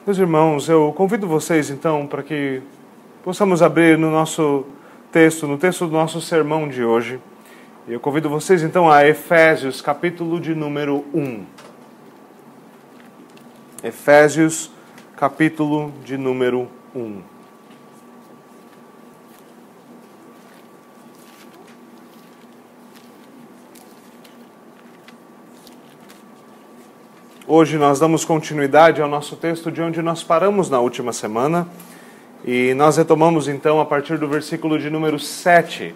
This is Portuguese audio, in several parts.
Meus irmãos, eu convido vocês então para que possamos abrir no nosso texto, no texto do nosso sermão de hoje. Eu convido vocês então a Efésios, capítulo de número 1. Efésios, capítulo de número 1. Hoje nós damos continuidade ao nosso texto de onde nós paramos na última semana e nós retomamos então a partir do versículo de número 7.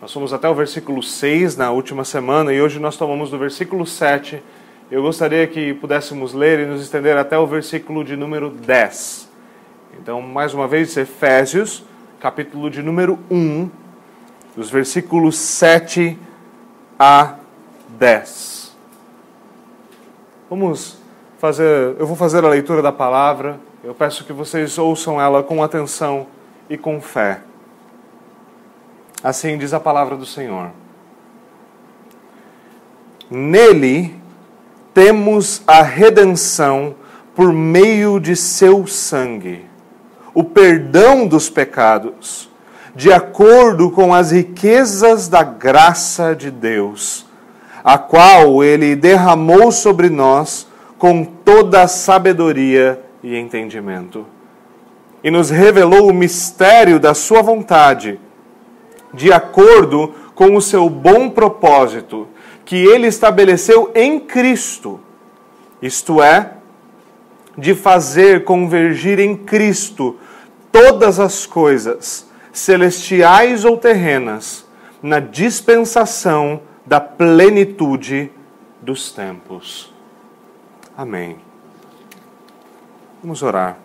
Nós fomos até o versículo 6 na última semana e hoje nós tomamos do versículo 7. Eu gostaria que pudéssemos ler e nos estender até o versículo de número 10. Então, mais uma vez, Efésios, capítulo de número 1, dos versículos 7 a 10. Eu vou fazer a leitura da palavra. Eu peço que vocês ouçam ela com atenção e com fé. Assim diz a palavra do Senhor. Nele temos a redenção por meio de seu sangue, o perdão dos pecados, de acordo com as riquezas da graça de Deus, a qual Ele derramou sobre nós com toda a sabedoria e entendimento. E nos revelou o mistério da sua vontade, de acordo com o seu bom propósito, que Ele estabeleceu em Cristo, isto é, de fazer convergir em Cristo todas as coisas, celestiais ou terrenas, na dispensação da plenitude dos tempos. Amém. Vamos orar.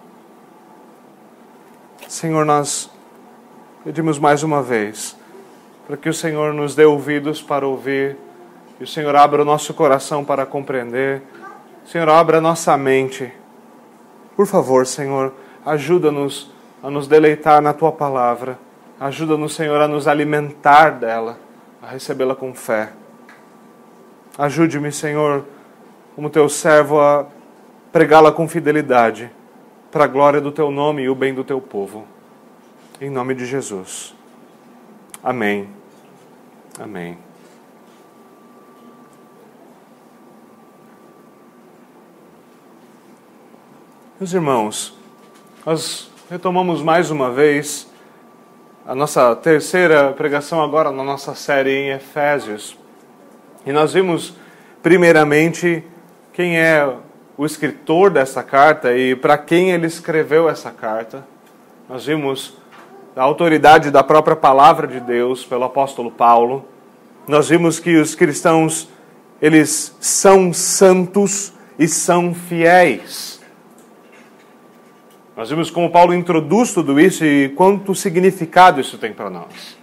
Senhor, nós pedimos mais uma vez para que o Senhor nos dê ouvidos para ouvir, que o Senhor abra o nosso coração para compreender, Senhor, abra a nossa mente. Por favor, Senhor, ajuda-nos a nos deleitar na Tua palavra. Ajuda-nos, Senhor, a nos alimentar dela, a recebê-la com fé. Ajude-me, Senhor, como Teu servo, a pregá-la com fidelidade, para a glória do Teu nome e o bem do Teu povo. Em nome de Jesus. Amém. Amém. Meus irmãos, nós retomamos mais uma vez a nossa terceira pregação agora na nossa série em Efésios. E nós vimos, primeiramente, quem é o escritor dessa carta e para quem ele escreveu essa carta. Nós vimos a autoridade da própria palavra de Deus pelo apóstolo Paulo. Nós vimos que os cristãos, eles são santos e são fiéis. Nós vimos como Paulo introduz tudo isso e quanto significado isso tem para nós.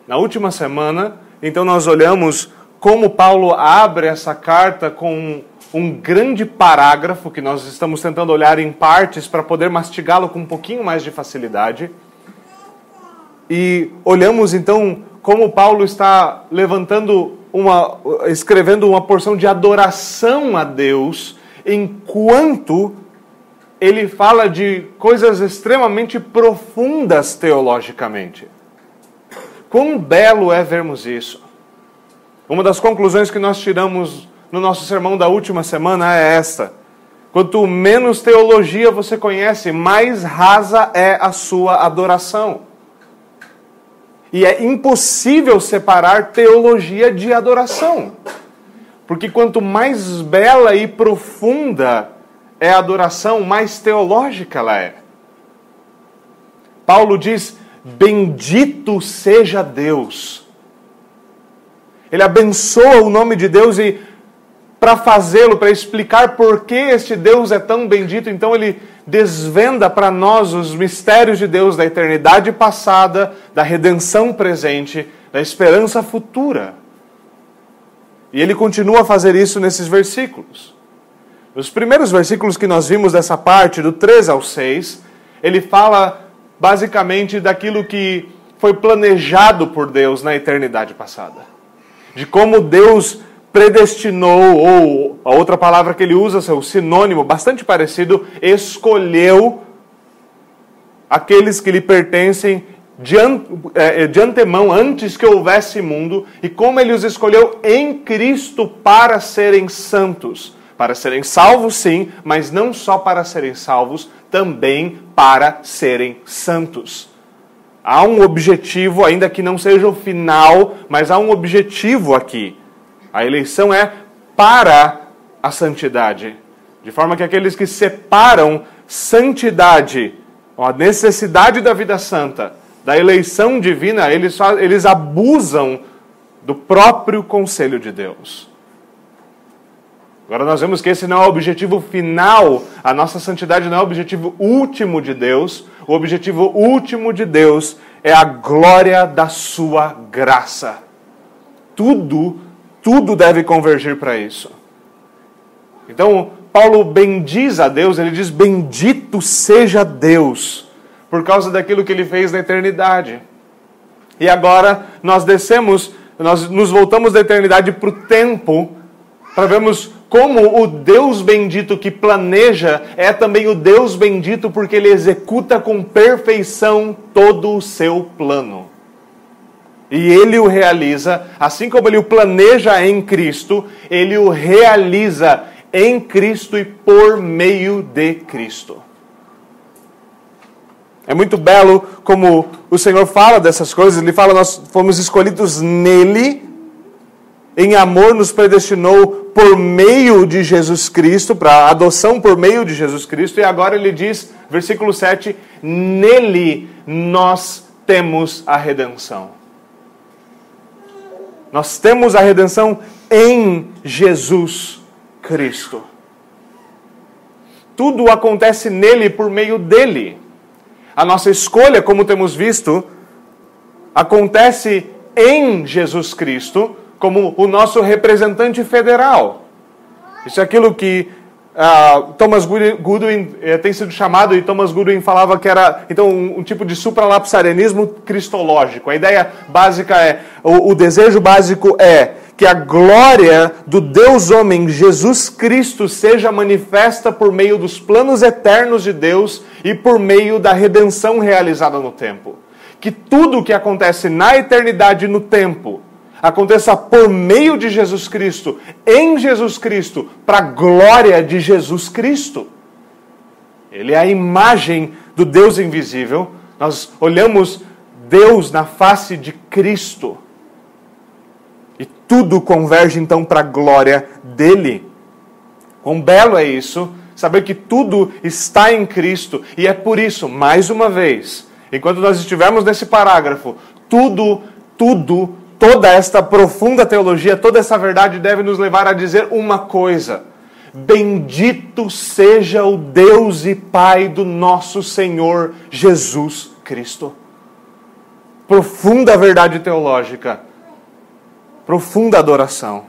Na última semana, então, nós olhamos como Paulo abre essa carta com um grande parágrafo, que nós estamos tentando olhar em partes para poder mastigá-lo com um pouquinho mais de facilidade. E olhamos, então, como Paulo está escrevendo uma porção de adoração a Deus, enquanto ele fala de coisas extremamente profundas teologicamente. Quão belo é vermos isso. Uma das conclusões que nós tiramos no nosso sermão da última semana é esta: quanto menos teologia você conhece, mais rasa é a sua adoração. E é impossível separar teologia de adoração. Porque quanto mais bela e profunda é a adoração, mais teológica ela é. Paulo diz: bendito seja Deus. Ele abençoa o nome de Deus e para fazê-lo, para explicar por que este Deus é tão bendito, então ele desvenda para nós os mistérios de Deus da eternidade passada, da redenção presente, da esperança futura. E ele continua a fazer isso nesses versículos. Nos primeiros versículos que nós vimos dessa parte, do 3 ao 6, ele fala basicamente daquilo que foi planejado por Deus na eternidade passada. De como Deus predestinou ou a outra palavra que ele usa, o sinônimo, bastante parecido, escolheu aqueles que lhe pertencem de antemão, antes que houvesse mundo, e como ele os escolheu em Cristo para serem santos. Para serem salvos, sim, mas não só para serem salvos, também para serem santos. Há um objetivo, ainda que não seja o final, mas há um objetivo aqui. A eleição é para a santidade. De forma que aqueles que separam santidade, a necessidade da vida santa, da eleição divina, eles abusam do próprio conselho de Deus. Agora nós vemos que esse não é o objetivo final, a nossa santidade não é o objetivo último de Deus. O objetivo último de Deus é a glória da sua graça. Tudo deve convergir para isso. Então, Paulo bendiz a Deus, ele diz, bendito seja Deus, por causa daquilo que ele fez na eternidade. E agora nós nos voltamos da eternidade para o tempo, para vermos como o Deus bendito que planeja é também o Deus bendito porque ele executa com perfeição todo o seu plano. E ele o realiza, assim como ele o planeja em Cristo, ele o realiza em Cristo e por meio de Cristo. É muito belo como o Senhor fala dessas coisas. Ele fala, nós fomos escolhidos nele, em amor nos predestinou por meio de Jesus Cristo, para a adoção por meio de Jesus Cristo. E agora ele diz, versículo 7, nele nós temos a redenção. Nós temos a redenção em Jesus Cristo. Tudo acontece nele por meio dele. A nossa escolha, como temos visto, acontece em Jesus Cristo como o nosso representante federal. Isso é aquilo que Thomas Goodwin tem sido chamado, e Thomas Goodwin falava que era então um tipo de supralapsarianismo cristológico. A ideia básica é, o desejo básico é que a glória do Deus homem Jesus Cristo seja manifesta por meio dos planos eternos de Deus e por meio da redenção realizada no tempo. Que tudo o que acontece na eternidade e no tempo aconteça por meio de Jesus Cristo, em Jesus Cristo, para a glória de Jesus Cristo. Ele é a imagem do Deus invisível. Nós olhamos Deus na face de Cristo. E tudo converge então para a glória dele. Quão belo é isso, saber que tudo está em Cristo. E é por isso, mais uma vez, enquanto nós estivermos nesse parágrafo, toda esta profunda teologia, toda essa verdade deve nos levar a dizer uma coisa: bendito seja o Deus e Pai do nosso Senhor Jesus Cristo. Profunda verdade teológica, profunda adoração.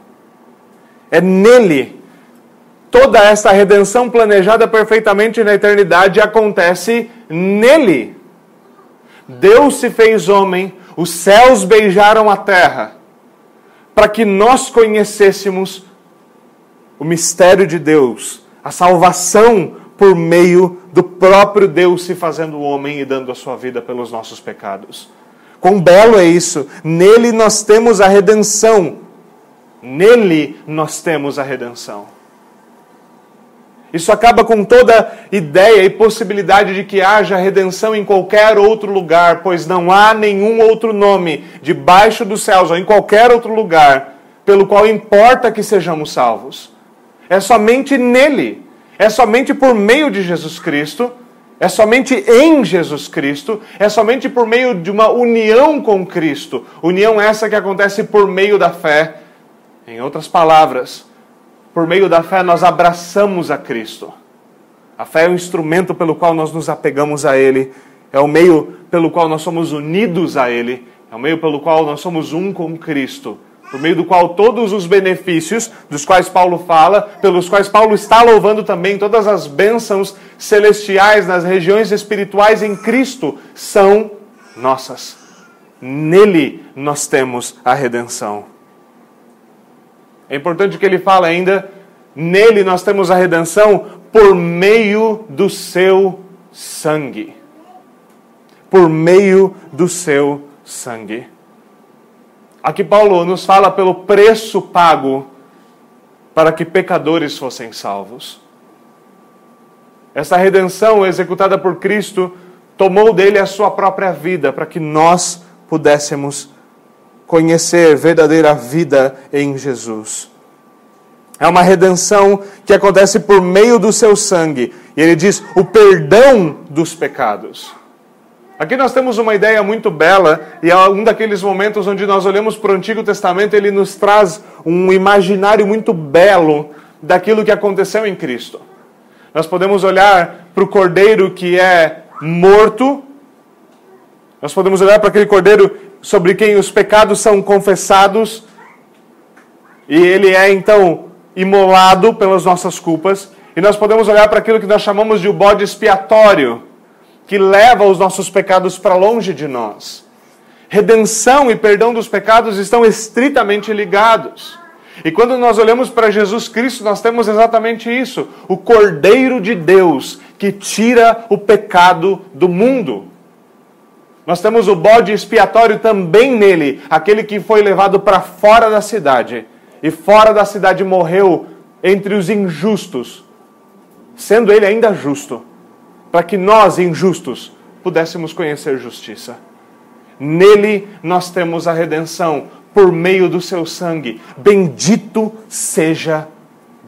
É nele. Toda esta redenção planejada perfeitamente na eternidade acontece nele. Deus se fez homem, os céus beijaram a terra, para que nós conhecêssemos o mistério de Deus, a salvação por meio do próprio Deus se fazendo homem e dando a sua vida pelos nossos pecados. Quão belo é isso! Nele nós temos a redenção. Nele nós temos a redenção. Isso acaba com toda ideia e possibilidade de que haja redenção em qualquer outro lugar, pois não há nenhum outro nome debaixo dos céus ou em qualquer outro lugar pelo qual importa que sejamos salvos. É somente nele, é somente por meio de Jesus Cristo, é somente em Jesus Cristo, é somente por meio de uma união com Cristo. União essa que acontece por meio da fé. Em outras palavras, por meio da fé nós abraçamos a Cristo. A fé é o instrumento pelo qual nós nos apegamos a Ele. É o meio pelo qual nós somos unidos a Ele. É o meio pelo qual nós somos um com Cristo. Por meio do qual todos os benefícios dos quais Paulo fala, pelos quais Paulo está louvando também, todas as bênçãos celestiais nas regiões espirituais em Cristo são nossas. Nele nós temos a redenção. É importante que ele fale ainda Nele nós temos a redenção por meio do seu sangue. Por meio do seu sangue. Aqui Paulo nos fala pelo preço pago para que pecadores fossem salvos. Essa redenção executada por Cristo tomou dele a sua própria vida para que nós pudéssemos conhecer verdadeira vida em Jesus. É uma redenção que acontece por meio do seu sangue. E ele diz, o perdão dos pecados. Aqui nós temos uma ideia muito bela, e é um daqueles momentos onde nós olhamos para o Antigo Testamento, ele nos traz um imaginário muito belo daquilo que aconteceu em Cristo. Nós podemos olhar para o Cordeiro que é morto, nós podemos olhar para aquele Cordeiro sobre quem os pecados são confessados, e ele é então imolado pelas nossas culpas, e nós podemos olhar para aquilo que nós chamamos de o bode expiatório, que leva os nossos pecados para longe de nós. Redenção e perdão dos pecados estão estritamente ligados. E quando nós olhamos para Jesus Cristo, nós temos exatamente isso. O Cordeiro de Deus que tira o pecado do mundo. Nós temos o bode expiatório também nele, aquele que foi levado para fora da cidade. E fora da cidade morreu entre os injustos, sendo ele ainda justo, para que nós, injustos, pudéssemos conhecer justiça. Nele nós temos a redenção por meio do seu sangue. Bendito seja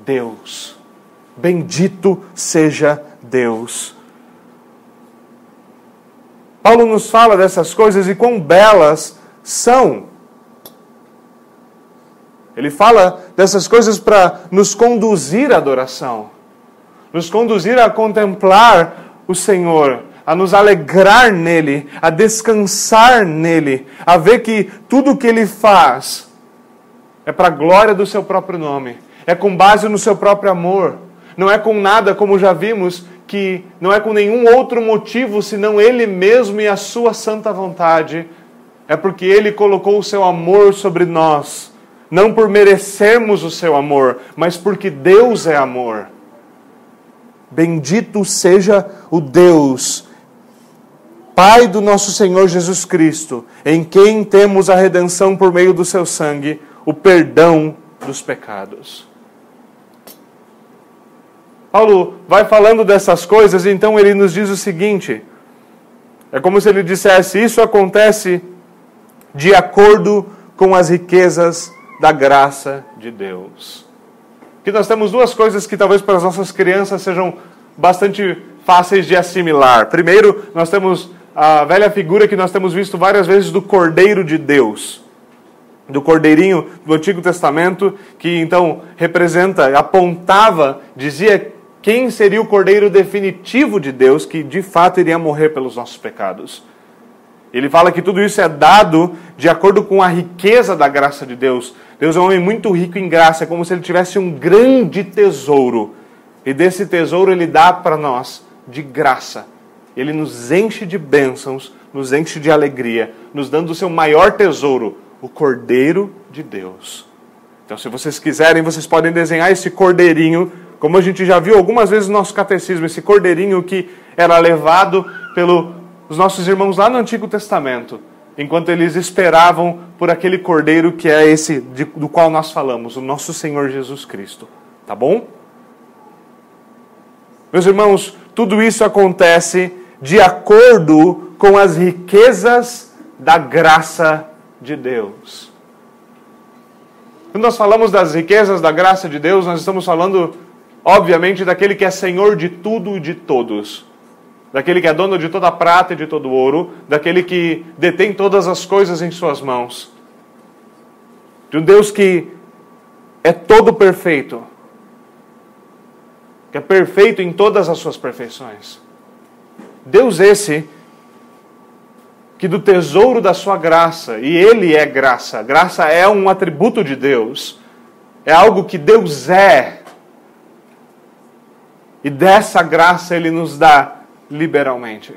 Deus. Bendito seja Deus. Paulo nos fala dessas coisas e quão belas são. Ele fala dessas coisas para nos conduzir à adoração, nos conduzir a contemplar o Senhor, a nos alegrar nele, a descansar nele, a ver que tudo o que ele faz é para a glória do seu próprio nome, é com base no seu próprio amor, não é com nada, como já vimos, que não é com nenhum outro motivo senão ele mesmo e a sua santa vontade, é porque ele colocou o seu amor sobre nós, não por merecermos o seu amor, mas porque Deus é amor. Bendito seja o Deus, Pai do nosso Senhor Jesus Cristo, em quem temos a redenção por meio do seu sangue, o perdão dos pecados. Paulo vai falando dessas coisas, e então ele nos diz o seguinte, é como se ele dissesse, isso acontece de acordo com as riquezas da graça de Deus. Aqui nós temos duas coisas que talvez para as nossas crianças sejam bastante fáceis de assimilar. Primeiro, nós temos a velha figura que nós temos visto várias vezes do Cordeiro de Deus. Do Cordeirinho do Antigo Testamento, que então representa, apontava, dizia quem seria o Cordeiro definitivo de Deus, que de fato iria morrer pelos nossos pecados. Ele fala que tudo isso é dado de acordo com a riqueza da graça de Deus. Deus é um homem muito rico em graça, é como se ele tivesse um grande tesouro. E desse tesouro ele dá para nós de graça. Ele nos enche de bênçãos, nos enche de alegria, nos dando o seu maior tesouro, o Cordeiro de Deus. Então, se vocês quiserem, vocês podem desenhar esse cordeirinho, como a gente já viu algumas vezes no nosso catecismo, esse cordeirinho que era levado pelos nossos irmãos lá no Antigo Testamento, enquanto eles esperavam por aquele cordeiro que é esse do qual nós falamos, o nosso Senhor Jesus Cristo. Tá bom? Meus irmãos, tudo isso acontece de acordo com as riquezas da graça de Deus. Quando nós falamos das riquezas da graça de Deus, nós estamos falando, obviamente, daquele que é Senhor de tudo e de todos. Daquele que é dono de toda a prata e de todo o ouro, daquele que detém todas as coisas em suas mãos. De um Deus que é todo perfeito, que é perfeito em todas as suas perfeições. Deus esse, que do tesouro da sua graça, e Ele é graça, graça é um atributo de Deus, é algo que Deus é, e dessa graça Ele nos dá liberalmente.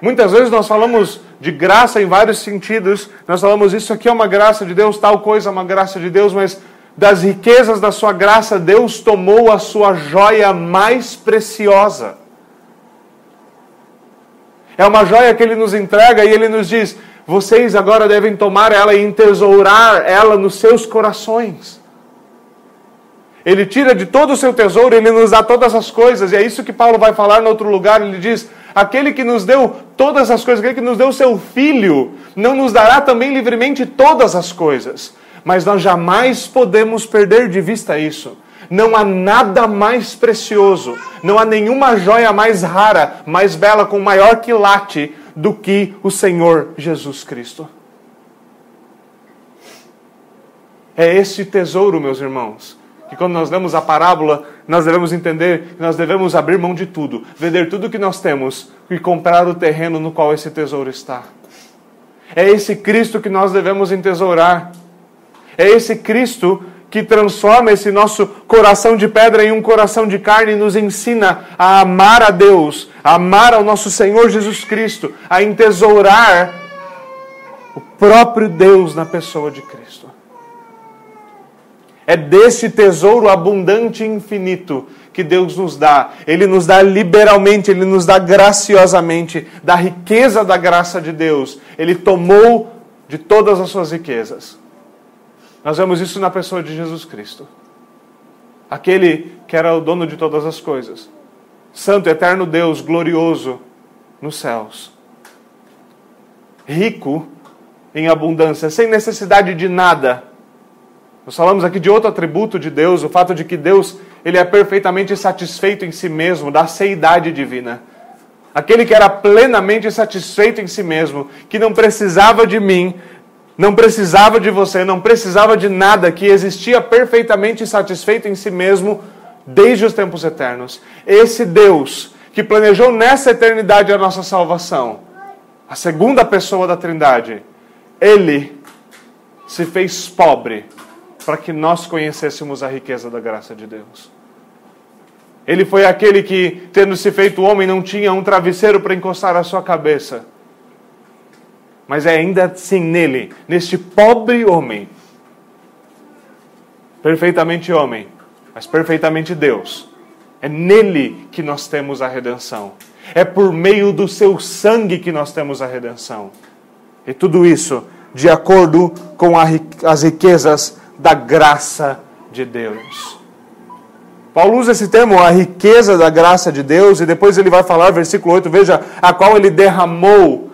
Muitas vezes nós falamos de graça em vários sentidos, nós falamos isso aqui é uma graça de Deus, tal coisa é uma graça de Deus, mas das riquezas da sua graça, Deus tomou a sua joia mais preciosa. É uma joia que Ele nos entrega e Ele nos diz: vocês agora devem tomar ela e entesourar ela nos seus corações. Ele tira de todo o seu tesouro, Ele nos dá todas as coisas. E é isso que Paulo vai falar no outro lugar. Ele diz: aquele que nos deu todas as coisas, aquele que nos deu o seu Filho, não nos dará também livremente todas as coisas. Mas nós jamais podemos perder de vista isso. Não há nada mais precioso, não há nenhuma joia mais rara, mais bela, com maior quilate do que o Senhor Jesus Cristo. É esse tesouro, meus irmãos, que quando nós lemos a parábola, nós devemos entender que nós devemos abrir mão de tudo, vender tudo que nós temos e comprar o terreno no qual esse tesouro está. É esse Cristo que nós devemos entesourar. É esse Cristo que transforma esse nosso coração de pedra em um coração de carne e nos ensina a amar a Deus, a amar ao nosso Senhor Jesus Cristo, a entesourar o próprio Deus na pessoa de Cristo. É desse tesouro abundante e infinito que Deus nos dá. Ele nos dá liberalmente, Ele nos dá graciosamente, da riqueza da graça de Deus. Ele tomou de todas as suas riquezas. Nós vemos isso na pessoa de Jesus Cristo. Aquele que era o dono de todas as coisas. Santo, eterno Deus, glorioso nos céus. Rico em abundância, sem necessidade de nada. Nós falamos aqui de outro atributo de Deus, o fato de que Deus, Ele é perfeitamente satisfeito em si mesmo, da seidade divina. Aquele que era plenamente satisfeito em si mesmo, que não precisava de mim, não precisava de você, não precisava de nada, que existia perfeitamente satisfeito em si mesmo desde os tempos eternos. Esse Deus que planejou nessa eternidade a nossa salvação, a segunda pessoa da Trindade, Ele se fez pobre para que nós conhecêssemos a riqueza da graça de Deus. Ele foi aquele que, tendo se feito homem, não tinha um travesseiro para encostar a sua cabeça. Mas é ainda assim nele, neste pobre homem, perfeitamente homem, mas perfeitamente Deus. É nele que nós temos a redenção. É por meio do seu sangue que nós temos a redenção. E tudo isso de acordo com as riquezas da graça de Deus. Paulo usa esse termo, a riqueza da graça de Deus, e depois ele vai falar, versículo 8, veja, a qual ele derramou.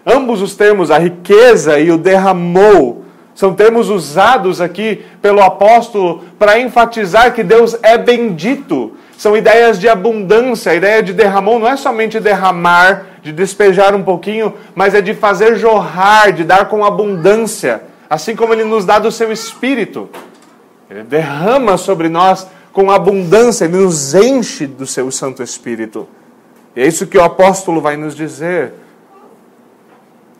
Ambos os termos, a riqueza e o derramou, são termos usados aqui pelo apóstolo para enfatizar que Deus é bendito. São ideias de abundância. A ideia de derramou não é somente derramar, de despejar um pouquinho, mas é de fazer jorrar, de dar com abundância. Assim como Ele nos dá do seu Espírito. Ele derrama sobre nós com abundância, Ele nos enche do seu Santo Espírito. E é isso que o apóstolo vai nos dizer.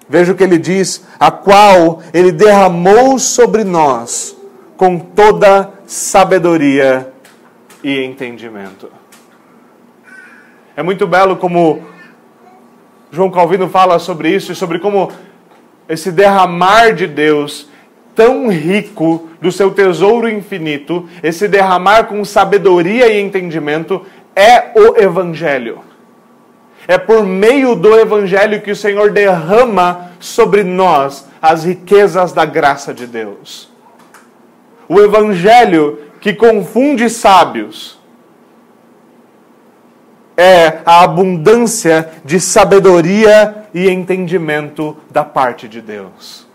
Veja o que ele diz, a qual Ele derramou sobre nós com toda sabedoria e entendimento. É muito belo como João Calvino fala sobre isso, e sobre como esse derramar de Deus, tão rico do seu tesouro infinito, esse derramar com sabedoria e entendimento, é o Evangelho. É por meio do Evangelho que o Senhor derrama sobre nós as riquezas da graça de Deus. O Evangelho que confunde sábios é a abundância de sabedoria e entendimento da parte de Deus.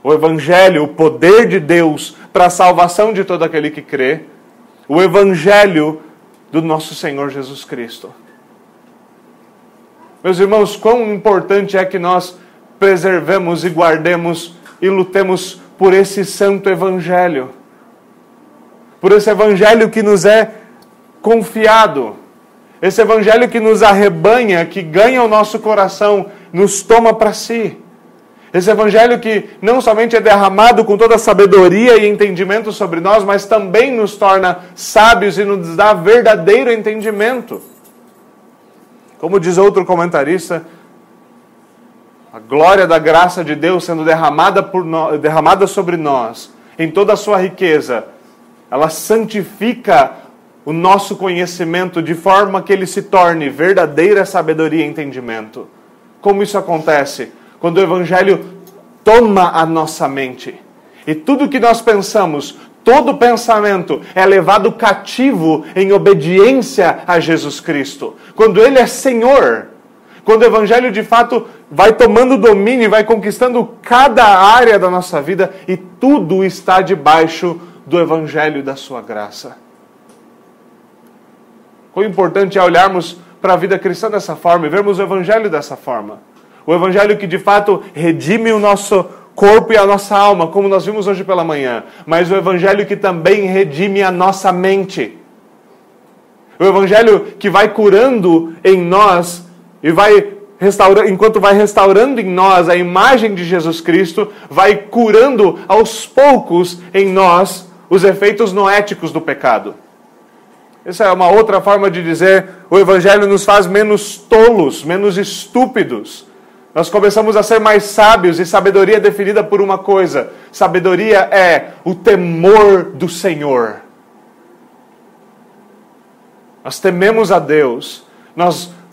O Evangelho, o poder de Deus para a salvação de todo aquele que crê. O Evangelho do nosso Senhor Jesus Cristo. Meus irmãos, quão importante é que nós preservemos e guardemos e lutemos por esse santo Evangelho. Por esse Evangelho que nos é confiado. Esse Evangelho que nos arrebanha, que ganha o nosso coração, nos toma para si. Esse Evangelho que não somente é derramado com toda a sabedoria e entendimento sobre nós, mas também nos torna sábios e nos dá verdadeiro entendimento. Como diz outro comentarista, a glória da graça de Deus sendo derramada sobre nós, em toda a sua riqueza, ela santifica o nosso conhecimento de forma que ele se torne verdadeira sabedoria e entendimento. Como isso acontece? Quando o Evangelho toma a nossa mente. E tudo que nós pensamos, todo pensamento é levado cativo em obediência a Jesus Cristo. Quando Ele é Senhor, quando o Evangelho de fato vai tomando domínio e vai conquistando cada área da nossa vida e tudo está debaixo do Evangelho e da sua graça. Quão importante é olharmos para a vida cristã dessa forma e vermos o Evangelho dessa forma. O Evangelho que de fato redime o nosso corpo e a nossa alma, como nós vimos hoje pela manhã. Mas o Evangelho que também redime a nossa mente. O Evangelho que vai curando em nós e vai enquanto vai restaurando em nós a imagem de Jesus Cristo, vai curando aos poucos em nós os efeitos noéticos do pecado. Essa é uma outra forma de dizer, o Evangelho nos faz menos tolos, menos estúpidos. Nós começamos a ser mais sábios, e sabedoria é definida por uma coisa. Sabedoria é o temor do Senhor. Nós tememos a Deus.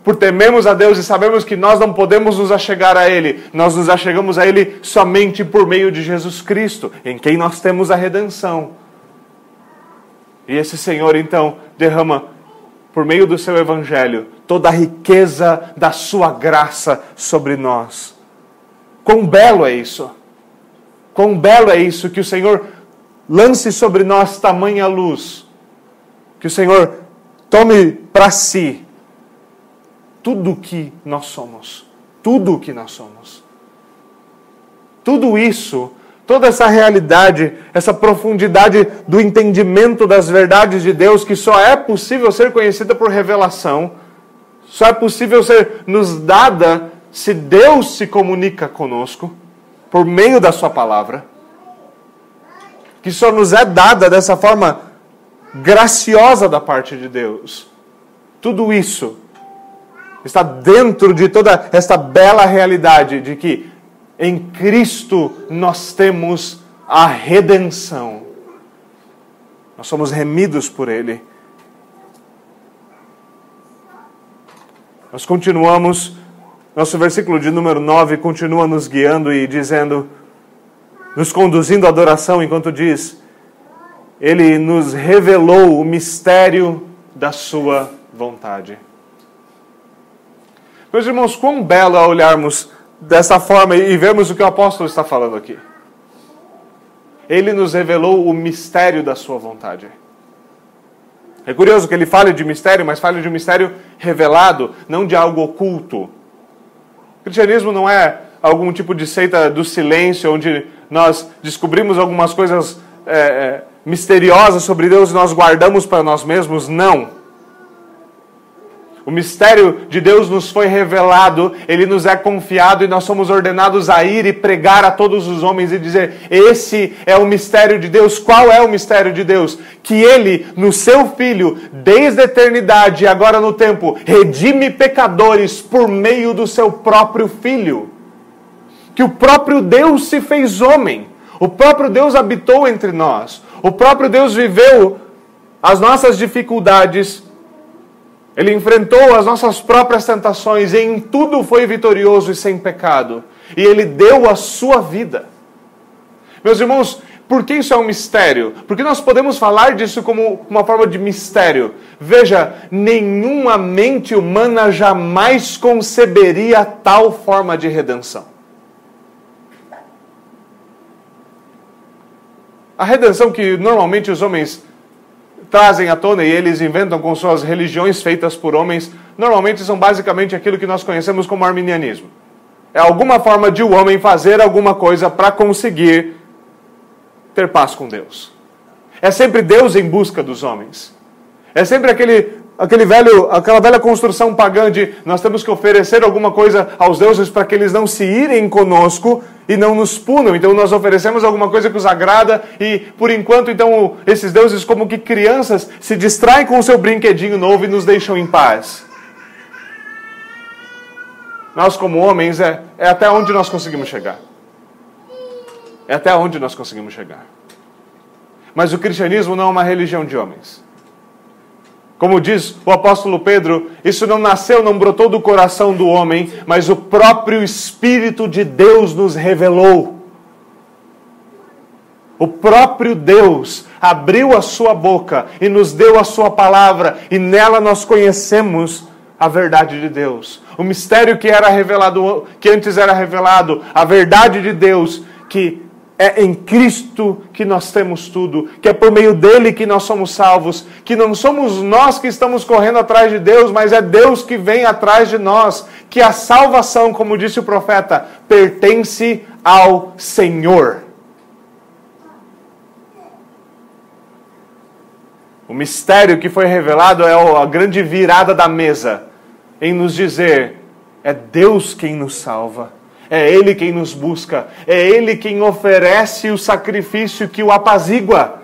Por tememos a Deus e sabemos que nós não podemos nos achegar a Ele, nós nos achegamos a Ele somente por meio de Jesus Cristo, em quem nós temos a redenção. E esse Senhor, então, derrama, por meio do seu Evangelho, toda a riqueza da sua graça sobre nós. Quão belo é isso! Quão belo é isso, que o Senhor lance sobre nós tamanha luz. Que o Senhor tome para si tudo o que nós somos. Tudo o que nós somos. Tudo isso, toda essa realidade, essa profundidade do entendimento das verdades de Deus, que só é possível ser conhecida por revelação, só é possível ser nos dada se Deus se comunica conosco, por meio da sua palavra, que só nos é dada dessa forma graciosa da parte de Deus. Tudo isso está dentro de toda esta bela realidade de que em Cristo nós temos a redenção. Nós somos remidos por Ele. Nós continuamos, nosso versículo de número 9 continua nos guiando e dizendo, nos conduzindo à adoração, enquanto diz, Ele nos revelou o mistério da sua vontade. Meus irmãos, quão belo é olharmos dessa forma e vermos o que o apóstolo está falando aqui. Ele nos revelou o mistério da sua vontade. É curioso que ele fale de mistério, mas fale de um mistério revelado, não de algo oculto. O cristianismo não é algum tipo de seita do silêncio, onde nós descobrimos algumas coisas misteriosas sobre Deus e nós guardamos para nós mesmos. Não. O mistério de Deus nos foi revelado, Ele nos é confiado e nós somos ordenados a ir e pregar a todos os homens e dizer, esse é o mistério de Deus. Qual é o mistério de Deus? Que Ele, no Seu Filho, desde a eternidade e agora no tempo, redime pecadores por meio do Seu próprio Filho. Que o próprio Deus se fez homem, o próprio Deus habitou entre nós, o próprio Deus viveu as nossas dificuldades. Ele enfrentou as nossas próprias tentações e em tudo foi vitorioso e sem pecado. E Ele deu a sua vida. Meus irmãos, por que isso é um mistério? Porque nós podemos falar disso como uma forma de mistério. Veja, nenhuma mente humana jamais conceberia tal forma de redenção. A redenção que normalmente os homens trazem à tona e eles inventam com suas religiões feitas por homens, normalmente são basicamente aquilo que nós conhecemos como arminianismo. É alguma forma de o homem fazer alguma coisa para conseguir ter paz com Deus. É sempre Deus em busca dos homens. É sempre aquela velha construção pagã de nós temos que oferecer alguma coisa aos deuses para que eles não se irem conosco e não nos punam. Então nós oferecemos alguma coisa que os agrada e por enquanto então esses deuses como que crianças se distraem com o seu brinquedinho novo e nos deixam em paz. Nós como homens é até onde nós conseguimos chegar. É até onde nós conseguimos chegar. Mas o cristianismo não é uma religião de homens. Como diz o apóstolo Pedro, isso não nasceu, não brotou do coração do homem, mas o próprio Espírito de Deus nos revelou. O próprio Deus abriu a sua boca e nos deu a sua palavra, e nela nós conhecemos a verdade de Deus. O mistério que era revelado, que antes era revelado, a verdade de Deus, que é em Cristo que nós temos tudo, que é por meio dele que nós somos salvos, que não somos nós que estamos correndo atrás de Deus, mas é Deus que vem atrás de nós, que a salvação, como disse o profeta, pertence ao Senhor. O mistério que foi revelado é a grande virada da mesa, em nos dizer, é Deus quem nos salva. É Ele quem nos busca. É Ele quem oferece o sacrifício que o apazigua.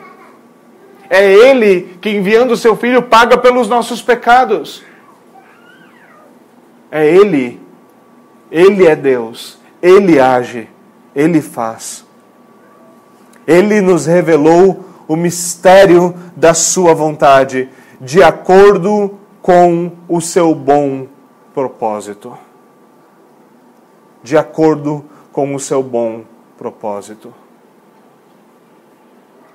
É Ele que, enviando o seu Filho, paga pelos nossos pecados. É Ele. Ele é Deus. Ele age. Ele faz. Ele nos revelou o mistério da sua vontade, de acordo com o seu bom propósito. De acordo com o seu bom propósito.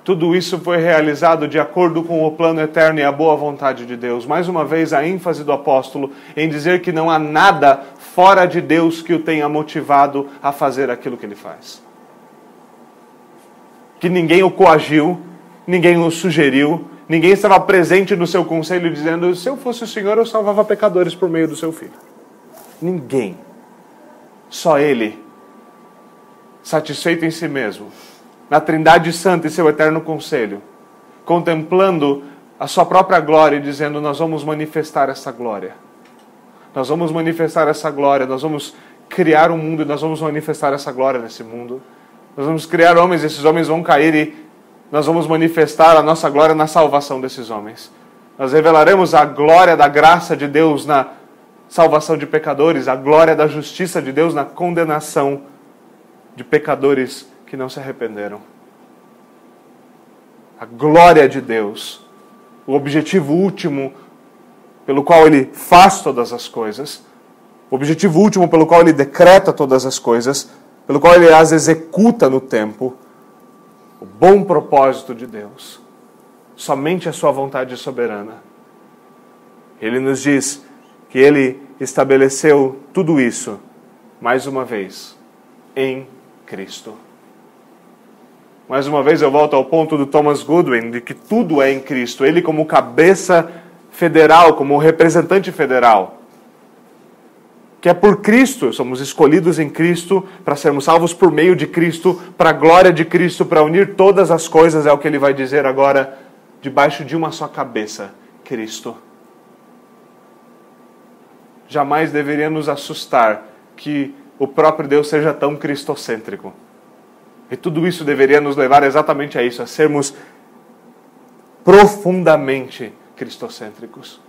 Tudo isso foi realizado de acordo com o plano eterno e a boa vontade de Deus. Mais uma vez, a ênfase do apóstolo em dizer que não há nada fora de Deus que o tenha motivado a fazer aquilo que ele faz. Que ninguém o coagiu, ninguém o sugeriu, ninguém estava presente no seu conselho dizendo, se eu fosse o Senhor, eu salvava pecadores por meio do seu Filho. Ninguém. Só Ele, satisfeito em si mesmo, na Trindade Santa e seu eterno conselho, contemplando a sua própria glória e dizendo, nós vamos manifestar essa glória. Nós vamos manifestar essa glória, nós vamos criar um mundo e nós vamos manifestar essa glória nesse mundo. Nós vamos criar homens, esses homens vão cair e nós vamos manifestar a nossa glória na salvação desses homens. Nós revelaremos a glória da graça de Deus na salvação de pecadores, a glória da justiça de Deus na condenação de pecadores que não se arrependeram. A glória de Deus, o objetivo último pelo qual Ele faz todas as coisas, o objetivo último pelo qual Ele decreta todas as coisas, pelo qual Ele as executa no tempo, o bom propósito de Deus, somente a sua vontade soberana. Ele nos diz que Ele estabeleceu tudo isso, mais uma vez, em Cristo. Mais uma vez eu volto ao ponto do Thomas Goodwin, de que tudo é em Cristo. Ele como cabeça federal, como representante federal. Que é por Cristo, somos escolhidos em Cristo, para sermos salvos por meio de Cristo, para a glória de Cristo, para unir todas as coisas, é o que ele vai dizer agora, debaixo de uma só cabeça, Cristo. Jamais deveria nos assustar que o próprio Deus seja tão cristocêntrico. E tudo isso deveria nos levar exatamente a isso, a sermos profundamente cristocêntricos.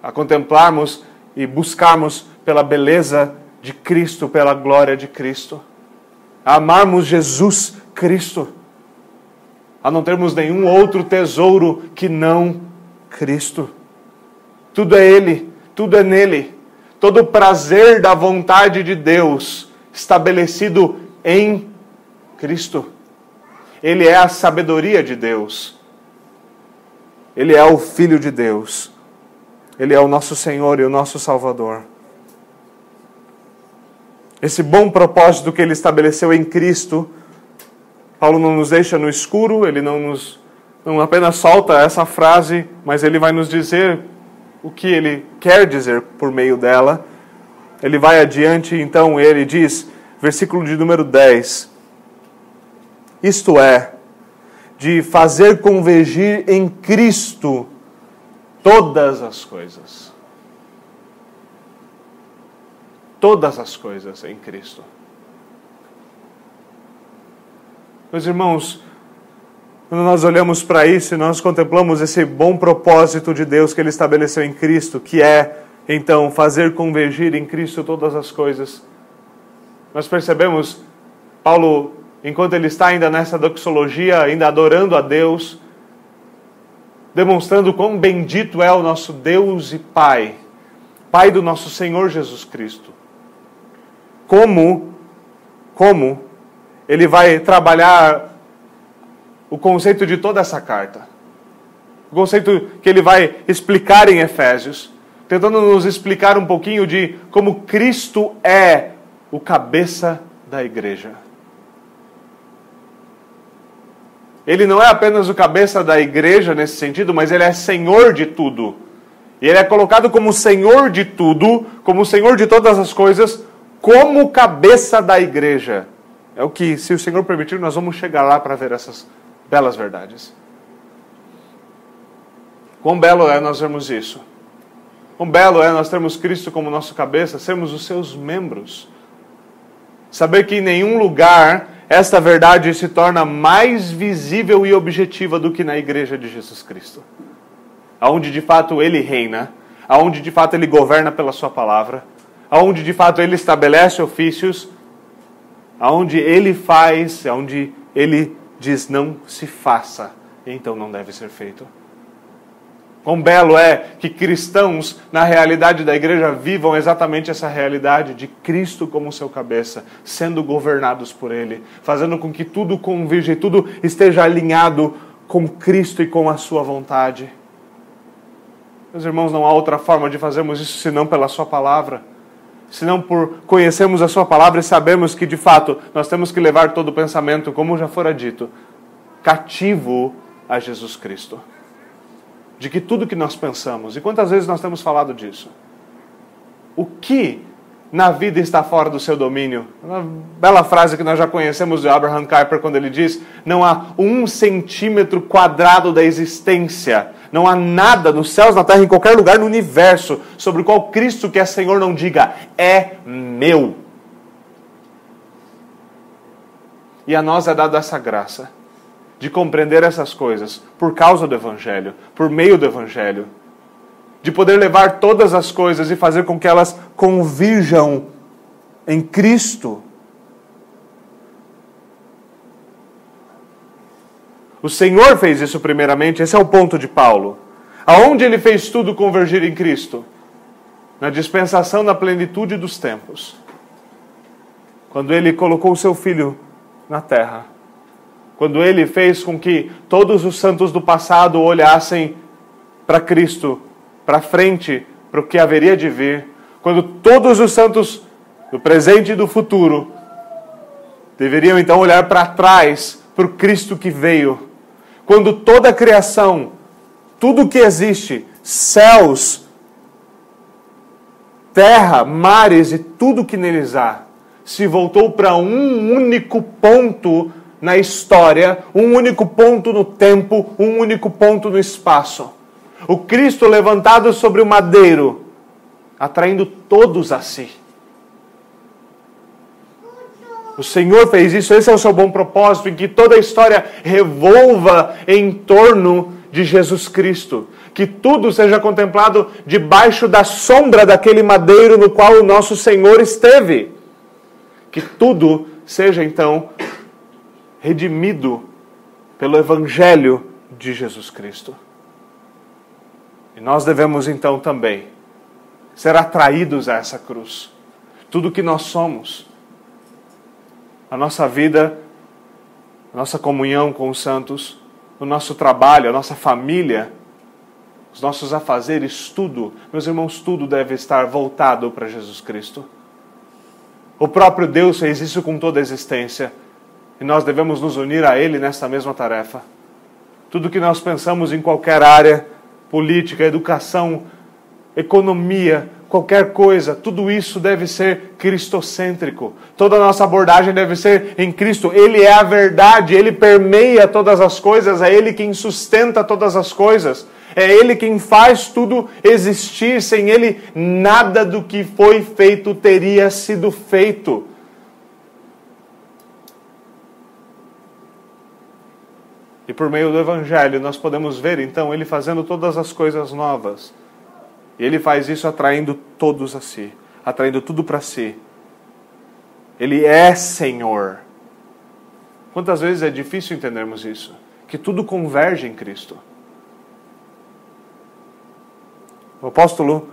A contemplarmos e buscarmos pela beleza de Cristo, pela glória de Cristo. A amarmos Jesus Cristo. A não termos nenhum outro tesouro que não Cristo. Tudo é Ele. Tudo é nele. Todo o prazer da vontade de Deus estabelecido em Cristo. Ele é a sabedoria de Deus. Ele é o Filho de Deus. Ele é o nosso Senhor e o nosso Salvador. Esse bom propósito que Ele estabeleceu em Cristo, Paulo não nos deixa no escuro, ele não apenas solta essa frase, mas ele vai nos dizer o que ele quer dizer por meio dela. Ele vai adiante, então ele diz, versículo de número 10, isto é, de fazer convergir em Cristo todas as coisas. Todas as coisas em Cristo. Meus irmãos, quando nós olhamos para isso e nós contemplamos esse bom propósito de Deus que Ele estabeleceu em Cristo, que é, então, fazer convergir em Cristo todas as coisas, nós percebemos Paulo enquanto ele está ainda nessa doxologia, ainda adorando a Deus, demonstrando quão bendito é o nosso Deus e Pai, Pai do nosso Senhor Jesus Cristo. Como ele vai trabalhar o conceito de toda essa carta. O conceito que ele vai explicar em Efésios, tentando nos explicar um pouquinho de como Cristo é o cabeça da igreja. Ele não é apenas o cabeça da igreja nesse sentido, mas ele é Senhor de tudo. E ele é colocado como Senhor de tudo, como Senhor de todas as coisas, como cabeça da igreja. É o que, se o Senhor permitir, nós vamos chegar lá para ver essas belas verdades. Quão belo é nós vermos isso. Quão belo é nós termos Cristo como nosso cabeça, sermos os seus membros. Saber que em nenhum lugar esta verdade se torna mais visível e objetiva do que na igreja de Jesus Cristo. Aonde de fato Ele reina, aonde de fato Ele governa pela Sua palavra, aonde de fato Ele estabelece ofícios, aonde Ele faz, aonde Ele diz não se faça, então não deve ser feito. Quão belo é que cristãos, na realidade da igreja, vivam exatamente essa realidade de Cristo como seu cabeça, sendo governados por Ele, fazendo com que tudo convirja e tudo esteja alinhado com Cristo e com a sua vontade. Meus irmãos, não há outra forma de fazermos isso senão pela Sua palavra, senão por conhecermos a Sua palavra e sabermos que, de fato, nós temos que levar todo o pensamento, como já fora dito, cativo a Jesus Cristo. De que tudo que nós pensamos, e quantas vezes nós temos falado disso, o que na vida está fora do seu domínio? Uma bela frase que nós já conhecemos de Abraham Kuyper, quando ele diz: não há 1 centímetro quadrado da existência, não há nada nos céus, na terra, em qualquer lugar no universo, sobre o qual Cristo, que é Senhor, não diga, é meu. E a nós é dada essa graça de compreender essas coisas por causa do Evangelho, por meio do Evangelho, de poder levar todas as coisas e fazer com que elas convirjam em Cristo. O Senhor fez isso primeiramente, esse é o ponto de Paulo. Aonde ele fez tudo convergir em Cristo? Na dispensação da plenitude dos tempos. Quando ele colocou o seu Filho na terra. Quando ele fez com que todos os santos do passado olhassem para Cristo, para frente, para o que haveria de vir. Quando todos os santos do presente e do futuro deveriam então olhar para trás, para o Cristo que veio. Quando toda a criação, tudo que existe, céus, terra, mares e tudo que neles há, se voltou para um único ponto na história, um único ponto no tempo, um único ponto no espaço. O Cristo levantado sobre o madeiro, atraindo todos a si. O Senhor fez isso, esse é o seu bom propósito, em que toda a história revolva em torno de Jesus Cristo. Que tudo seja contemplado debaixo da sombra daquele madeiro no qual o nosso Senhor esteve. Que tudo seja então redimido pelo Evangelho de Jesus Cristo. E nós devemos então também ser atraídos a essa cruz. Tudo que nós somos, a nossa vida, a nossa comunhão com os santos, o nosso trabalho, a nossa família, os nossos afazeres, tudo, meus irmãos, tudo deve estar voltado para Jesus Cristo. O próprio Deus fez isso com toda a existência. E nós devemos nos unir a Ele nesta mesma tarefa. Tudo que nós pensamos em qualquer área, política, educação, economia, qualquer coisa, tudo isso deve ser cristocêntrico. Toda a nossa abordagem deve ser em Cristo. Ele é a verdade, Ele permeia todas as coisas, é Ele quem sustenta todas as coisas. É Ele quem faz tudo existir. Sem Ele, nada do que foi feito teria sido feito. E por meio do Evangelho nós podemos ver então Ele fazendo todas as coisas novas. E Ele faz isso atraindo todos a si, atraindo tudo para si. Ele é Senhor. Quantas vezes é difícil entendermos isso? Que tudo converge em Cristo. O apóstolo,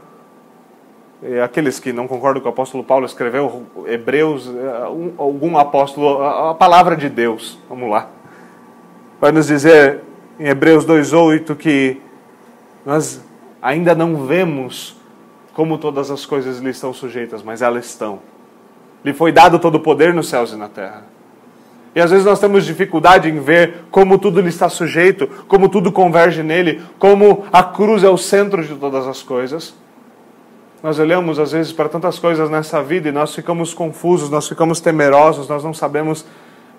aqueles que não concordam com o apóstolo Paulo, escreveu Hebreus, algum apóstolo, a palavra de Deus, vamos lá, vai nos dizer em Hebreus 2:8 que nós ainda não vemos como todas as coisas lhe estão sujeitas, mas elas estão. Lhe foi dado todo o poder nos céus e na terra. E às vezes nós temos dificuldade em ver como tudo lhe está sujeito, como tudo converge nele, como a cruz é o centro de todas as coisas. Nós olhamos às vezes para tantas coisas nessa vida e nós ficamos confusos, nós ficamos temerosos, nós não sabemos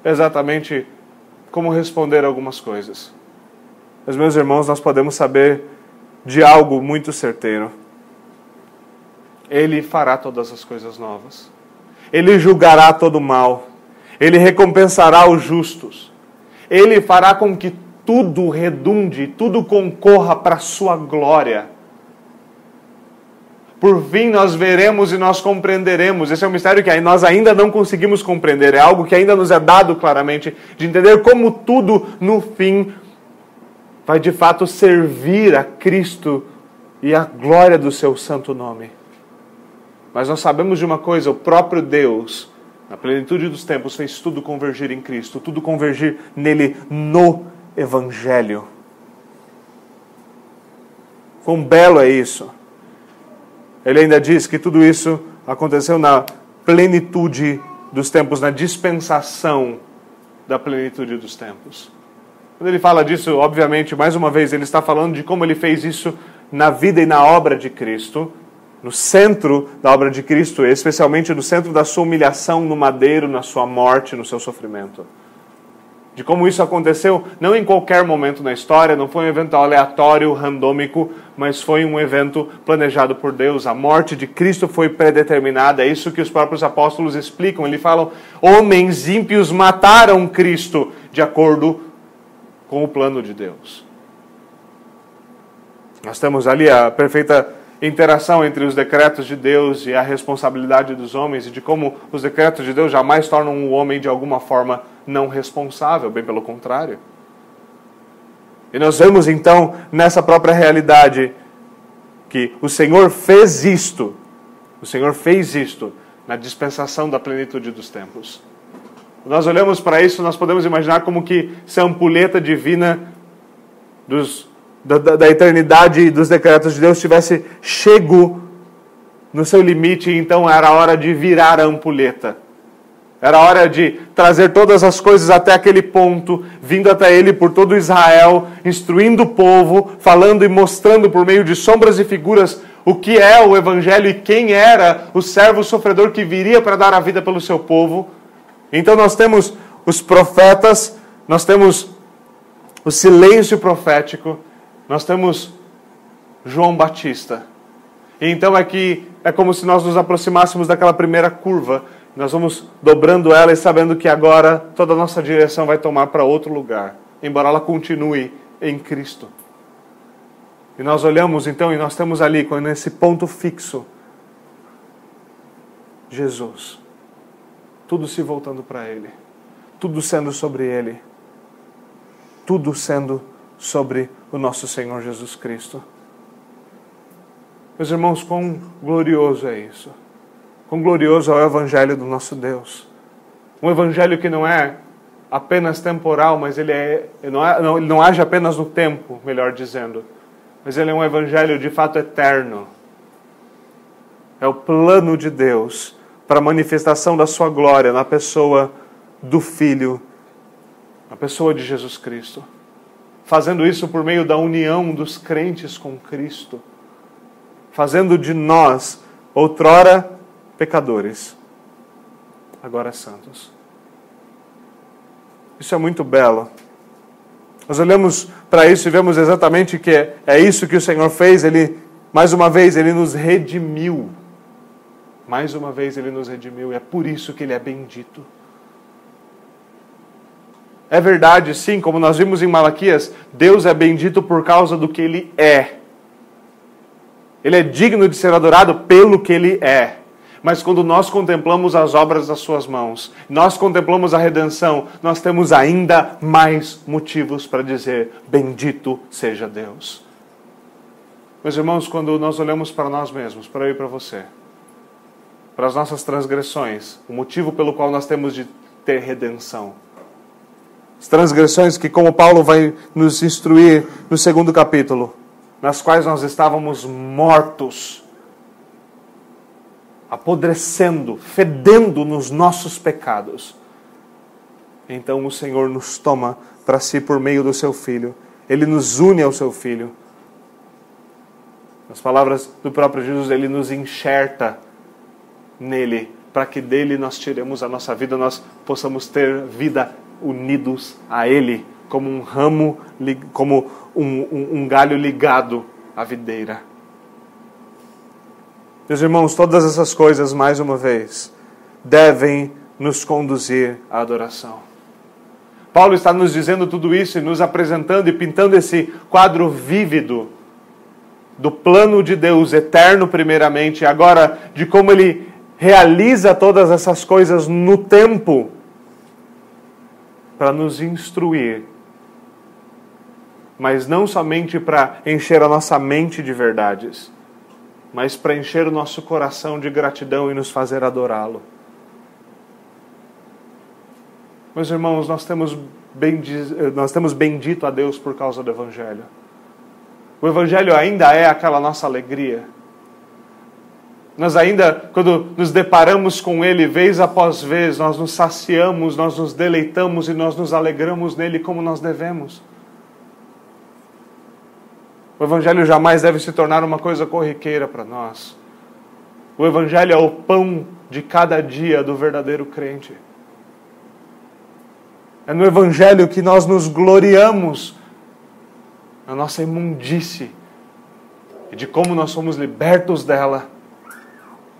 exatamente como responder a algumas coisas. Mas, meus irmãos, nós podemos saber de algo muito certeiro. Ele fará todas as coisas novas. Ele julgará todo o mal. Ele recompensará os justos. Ele fará com que tudo redunde, tudo concorra para a sua glória. Por fim, nós veremos e nós compreenderemos. Esse é um mistério que nós ainda não conseguimos compreender. É algo que ainda nos é dado claramente, de entender como tudo, no fim, vai de fato servir a Cristo e a glória do seu santo nome. Mas nós sabemos de uma coisa, o próprio Deus, na plenitude dos tempos, fez tudo convergir em Cristo, tudo convergir nele, no Evangelho. Quão belo é isso! Ele ainda diz que tudo isso aconteceu na plenitude dos tempos, na dispensação da plenitude dos tempos. Quando ele fala disso, obviamente, mais uma vez, ele está falando de como ele fez isso na vida e na obra de Cristo, no centro da obra de Cristo, especialmente no centro da sua humilhação no madeiro, na sua morte, no seu sofrimento. De como isso aconteceu, não em qualquer momento na história, não foi um evento aleatório, randômico, mas foi um evento planejado por Deus. A morte de Cristo foi predeterminada, é isso que os próprios apóstolos explicam. Eles falam, homens ímpios mataram Cristo de acordo com o plano de Deus. Nós temos ali a perfeita interação entre os decretos de Deus e a responsabilidade dos homens, e de como os decretos de Deus jamais tornam o homem de alguma forma não responsável, bem pelo contrário. E nós vemos então nessa própria realidade que o Senhor fez isto na dispensação da plenitude dos tempos. Quando nós olhamos para isso, nós podemos imaginar como que se a ampulheta divina da eternidade e dos decretos de Deus tivesse chego no seu limite, então era a hora de virar a ampulheta. Era a hora de trazer todas as coisas até aquele ponto, vindo até ele por todo Israel, instruindo o povo, falando e mostrando por meio de sombras e figuras o que é o Evangelho e quem era o servo sofredor que viria para dar a vida pelo seu povo. Então nós temos os profetas, nós temos o silêncio profético, nós temos João Batista. E então é como se nós nos aproximássemos daquela primeira curva. Nós vamos dobrando ela e sabendo que agora toda a nossa direção vai tomar para outro lugar, embora ela continue em Cristo. E nós olhamos então e nós temos ali, nesse ponto fixo, Jesus. Tudo se voltando para Ele. Tudo sendo sobre Ele. Tudo sendo sobre o nosso Senhor Jesus Cristo. Meus irmãos, quão glorioso é isso. Quão glorioso é o Evangelho do nosso Deus. Um Evangelho que não é apenas temporal, mas ele não age apenas no tempo, melhor dizendo. Mas ele é um Evangelho de fato eterno. É o plano de Deus para a manifestação da sua glória na pessoa do Filho, na pessoa de Jesus Cristo. Fazendo isso por meio da união dos crentes com Cristo. Fazendo de nós, outrora pecadores, agora santos. Isso é muito belo. Nós olhamos para isso e vemos exatamente que é isso que o Senhor fez. Ele, mais uma vez, Ele nos redimiu. Mais uma vez Ele nos redimiu. E é por isso que Ele é bendito. É verdade, sim, como nós vimos em Malaquias, Deus é bendito por causa do que Ele é. Ele é digno de ser adorado pelo que Ele é. Mas quando nós contemplamos as obras das suas mãos, nós contemplamos a redenção, nós temos ainda mais motivos para dizer: bendito seja Deus. Meus irmãos, quando nós olhamos para nós mesmos, para eu e para você, para as nossas transgressões, o motivo pelo qual nós temos de ter redenção, as transgressões que, como Paulo vai nos instruir no 2º capítulo, nas quais nós estávamos mortos, apodrecendo, fedendo nos nossos pecados. Então o Senhor nos toma para si por meio do seu Filho. Ele nos une ao seu Filho. Nas palavras do próprio Jesus, Ele nos enxerta nele, para que dele nós tiremos a nossa vida, nós possamos ter vida unidos a Ele, como um ramo, como um galho ligado à videira. Meus irmãos, todas essas coisas, mais uma vez, devem nos conduzir à adoração. Paulo está nos dizendo tudo isso e nos apresentando e pintando esse quadro vívido do plano de Deus eterno, primeiramente, e agora de como Ele realiza todas essas coisas no tempo para nos instruir, mas não somente para encher a nossa mente de verdades, mas para encher o nosso coração de gratidão e nos fazer adorá-lo. Meus irmãos, nós temos bendito a Deus por causa do Evangelho. O Evangelho ainda é aquela nossa alegria. Nós ainda, quando nos deparamos com Ele, vez após vez, nós nos saciamos, nós nos deleitamos e nós nos alegramos nele como nós devemos. O Evangelho jamais deve se tornar uma coisa corriqueira para nós. O Evangelho é o pão de cada dia do verdadeiro crente. É no Evangelho que nós nos gloriamos na nossa imundície e de como nós somos libertos dela.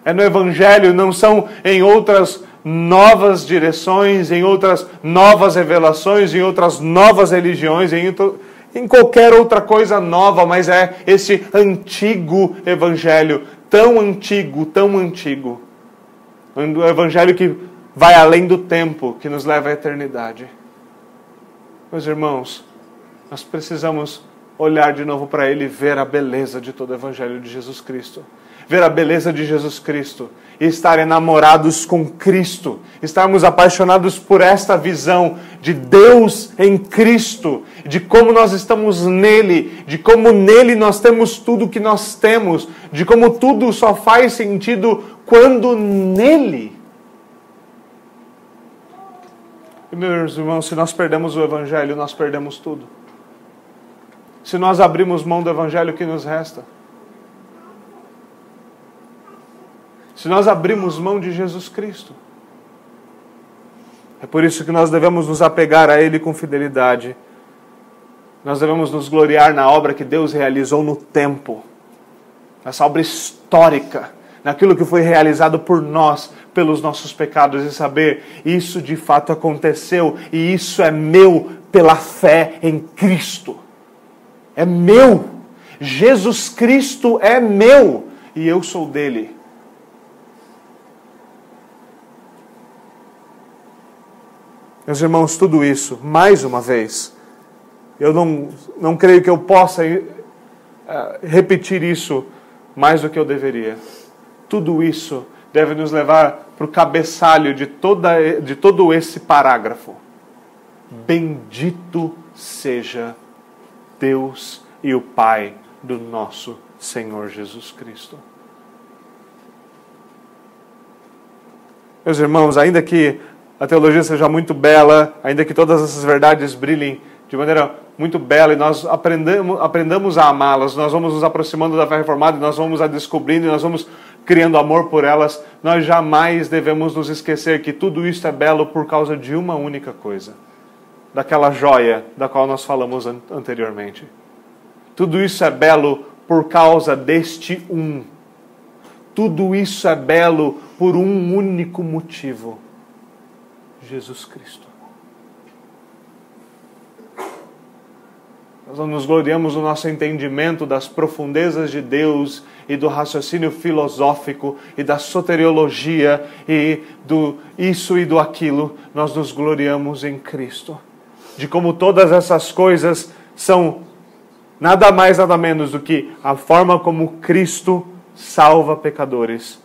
É no Evangelho, não são em outras novas direções, em outras novas revelações, em outras novas religiões, em qualquer outra coisa nova, mas é esse antigo Evangelho, tão antigo, o Evangelho que vai além do tempo, que nos leva à eternidade. Meus irmãos, nós precisamos olhar de novo para Ele e ver a beleza de todo o Evangelho de Jesus Cristo. Ver a beleza de Jesus Cristo e estar enamorados com Cristo, estarmos apaixonados por esta visão de Deus em Cristo, de como nós estamos nele, de como nele nós temos tudo o que nós temos, de como tudo só faz sentido quando nele. E, meus irmãos, se nós perdemos o Evangelho, nós perdemos tudo. Se nós abrimos mão do Evangelho, o que nos resta? Se nós abrimos mão de Jesus Cristo. É por isso que nós devemos nos apegar a Ele com fidelidade. Nós devemos nos gloriar na obra que Deus realizou no tempo. Nessa obra histórica. Naquilo que foi realizado por nós, pelos nossos pecados. E saber, isso de fato aconteceu. E isso é meu pela fé em Cristo. É meu. Jesus Cristo é meu. E eu sou dele. Meus irmãos, tudo isso, mais uma vez, eu não creio que eu possa repetir isso mais do que eu deveria. Tudo isso deve nos levar para o cabeçalho de todo esse parágrafo. Bendito seja Deus e o Pai do nosso Senhor Jesus Cristo. Meus irmãos, ainda que a teologia seja muito bela, ainda que todas essas verdades brilhem de maneira muito bela e nós aprendamos a amá-las, nós vamos nos aproximando da fé reformada, nós vamos a descobrindo e nós vamos criando amor por elas, nós jamais devemos nos esquecer que tudo isso é belo por causa de uma única coisa, daquela joia da qual nós falamos anteriormente. Tudo isso é belo por causa deste um. Tudo isso é belo por um único motivo. Jesus Cristo. Nós não nos gloriamos no nosso entendimento das profundezas de Deus e do raciocínio filosófico e da soteriologia e do isso e do aquilo. Nós nos gloriamos em Cristo. De como todas essas coisas são nada mais, nada menos do que a forma como Cristo salva pecadores.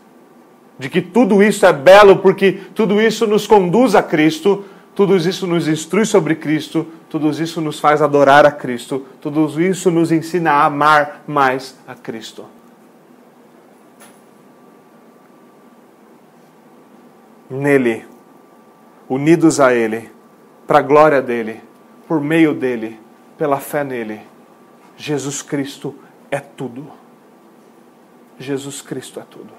De que tudo isso é belo porque tudo isso nos conduz a Cristo, tudo isso nos instrui sobre Cristo, tudo isso nos faz adorar a Cristo, tudo isso nos ensina a amar mais a Cristo. Nele, unidos a Ele, para a glória dEle, por meio dEle, pela fé nele, Jesus Cristo é tudo. Jesus Cristo é tudo.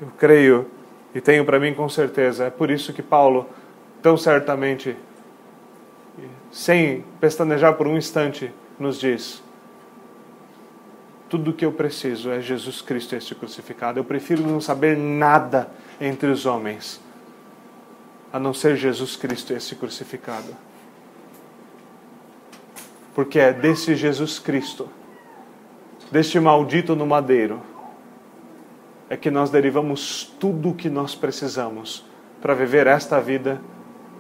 Eu creio e tenho para mim com certeza, é por isso que Paulo, tão certamente, sem pestanejar por um instante, nos diz: tudo o que eu preciso é Jesus Cristo este crucificado. Eu prefiro não saber nada entre os homens, a não ser Jesus Cristo este crucificado. Porque é desse Jesus Cristo, deste maldito no madeiro, é que nós derivamos tudo o que nós precisamos para viver esta vida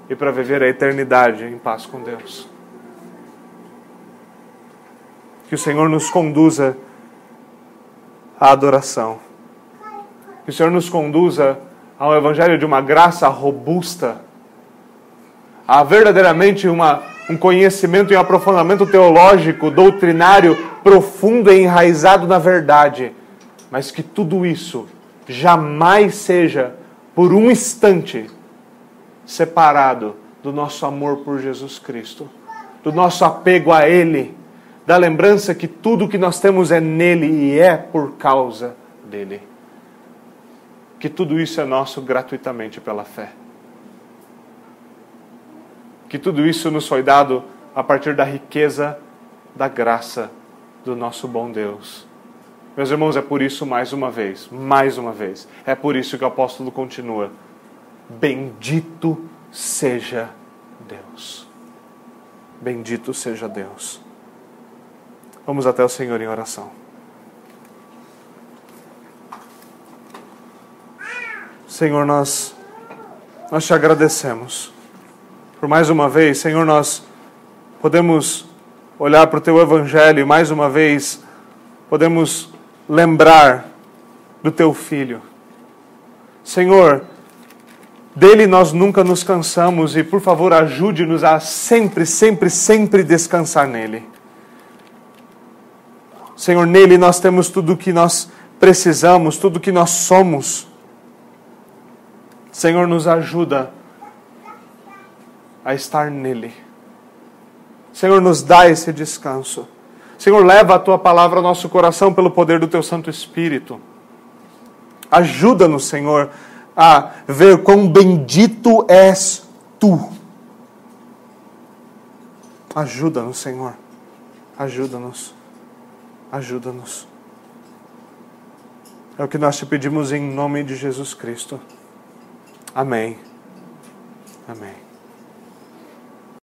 e para viver a eternidade em paz com Deus. Que o Senhor nos conduza à adoração. Que o Senhor nos conduza ao Evangelho de uma graça robusta, a verdadeiramente um conhecimento e um aprofundamento teológico, doutrinário, profundo e enraizado na verdade, mas que tudo isso jamais seja, por um instante, separado do nosso amor por Jesus Cristo, do nosso apego a Ele, da lembrança que tudo que nós temos é nele e é por causa dele. Que tudo isso é nosso gratuitamente pela fé. Que tudo isso nos foi dado a partir da riqueza da graça do nosso bom Deus. Meus irmãos, é por isso mais uma vez, é por isso que o apóstolo continua: bendito seja Deus. Bendito seja Deus. Vamos até o Senhor em oração. Senhor, nós te agradecemos por mais uma vez. Senhor, nós podemos olhar para o Teu Evangelho e mais uma vez podemos lembrar do Teu Filho. Senhor, dele nós nunca nos cansamos e, por favor, ajude-nos a sempre, sempre, sempre descansar nele. Senhor, nele nós temos tudo o que nós precisamos, tudo o que nós somos. Senhor, nos ajuda a estar nele. Senhor, nos dá esse descanso. Senhor, leva a Tua palavra ao nosso coração pelo poder do Teu Santo Espírito. Ajuda-nos, Senhor, a ver quão bendito és Tu. Ajuda-nos, Senhor. Ajuda-nos. Ajuda-nos. É o que nós te pedimos em nome de Jesus Cristo. Amém. Amém.